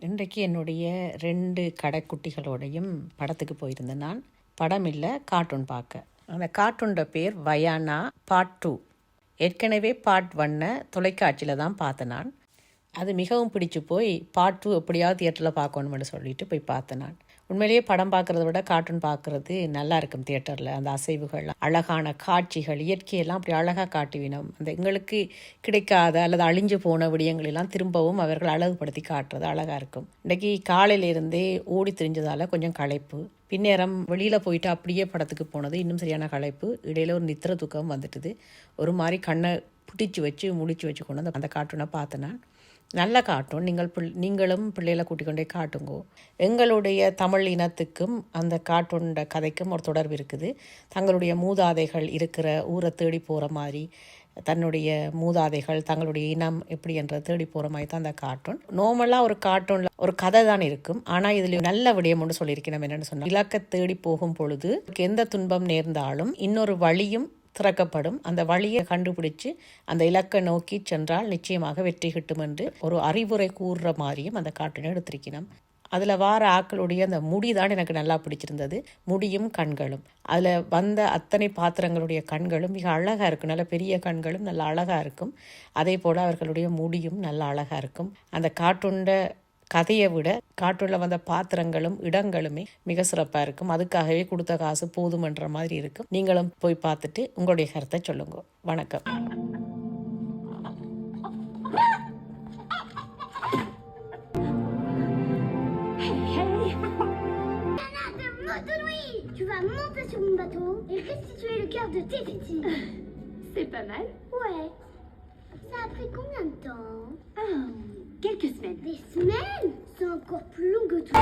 இன்றைக்கு என்னுடைய 2 கடைக்குட்டிகளோடையும் படத்துக்கு போயிருந்தேன். நான் படம் இல்லை, கார்ட்டூன் பார்க்க. அந்த கார்ட்டூனோட பேர் வயானா பார்ட் 2. ஏற்கனவே பார்ட் 1 தொலைக்காட்சியில் தான் பார்த்தேன் நான். அது மிகவும் பிடிச்சு போய் பார்ட் 2 எப்படியாவது தியேட்டரில் பார்க்கணும்னு சொல்லிட்டு போய் பார்த்தேன் நான். உண்மையிலேயே படம் பார்க்குறத விட கார்ட்டூன் பார்க்குறது நல்லா இருக்கும் தியேட்டரில். அந்த அசைவுகள், அழகான காட்சிகள், இயற்கையெல்லாம் அப்படி அழகாக காட்டுவினோம். அந்த எங்களுக்கு கிடைக்காத அல்லது அழிஞ்சு போன விடயங்களெல்லாம் திரும்பவும் அவர்கள் அழகுபடுத்தி காட்டுறது அழகாக இருக்கும். இன்றைக்கி காலையிலேருந்தே ஓடி திரிஞ்சதால் கொஞ்சம் களைப்பு. பின்னேரம் வெளியில் போயிட்டு அப்படியே படத்துக்கு போனது இன்னும் சரியான களைப்பு. இடையில ஒரு நித்திர தூக்கம் வந்துட்டுது. ஒரு மாதிரி கண்ணை பிடிச்சி வச்சு முடிச்சு வச்சு கொண்டு அந்த கார்ட்டூனை பார்த்தேன் நான். நல்ல கார்ட்டூன். நீங்களும் பிள்ளைகளை கூட்டிக் கொண்டே காட்டுங்கோ. எங்களுடைய தமிழ் இனத்துக்கும் அந்த கார்ட்டூனோட கதைக்கும் ஒரு தொடர்பு இருக்குது. தங்களுடைய மூதாதைகள் இருக்கிற ஊரை தேடி போகிற மாதிரி, தன்னுடைய மூதாதைகள் தங்களுடைய இனம் எப்படி என்ற தேடி போகிற மாதிரி தான் அந்த கார்ட்டூன். நார்மலாக ஒரு கார்ட்டூனில் ஒரு கதை தான் இருக்கும். ஆனால் இதில் நல்ல விடயம் ஒன்று சொல்லியிருக்கணும். என்னென்னு சொன்னால், இலக்கை தேடி போகும் பொழுது எந்த துன்பம் நேர்ந்தாலும் இன்னொரு வழியும் திறக்கப்படும். அந்த வழியை கண்டுபிடிச்சு அந்த இலக்கை நோக்கி சென்றால் நிச்சயமாக வெற்றி கிட்டும் என்று ஒரு அறிவுரை கூறுற மாதிரியும் அந்த கார்ட்டூனை எடுத்திருக்கணும். அதில் வார ஆக்களுடைய அந்த முடி தான் எனக்கு நல்லா பிடிச்சிருந்தது. முடியும் கண்களும், அதில் வந்த அத்தனை பாத்திரங்களுடைய கண்களும் மிக அழகாக இருக்கும். நல்ல பெரிய கண்களும் நல்ல அழகாக இருக்கும். அதே போல் அவர்களுடைய முடியும் நல்ல அழகாக இருக்கும். அந்த கார்ட்டூனோட கதையை விட கார்ட்டூனில் வந்த பாத்திரங்களும் இடங்களுமே மிக சிறப்பாக இருக்கும். அதுக்காகவே கொடுத்த காசு போதுமன்ற மாதிரி இருக்கும். நீங்களும் போய் பார்த்துட்டு உங்களுடைய கருத்தை சொல்லுங்க. வணக்கம். Tu vas monter sur mon bateau et restituer le cœur de tes petits. C'est pas mal. Ouais. Ça a pris combien de temps? Quelques semaines. Des semaines? C'est encore plus long que tout.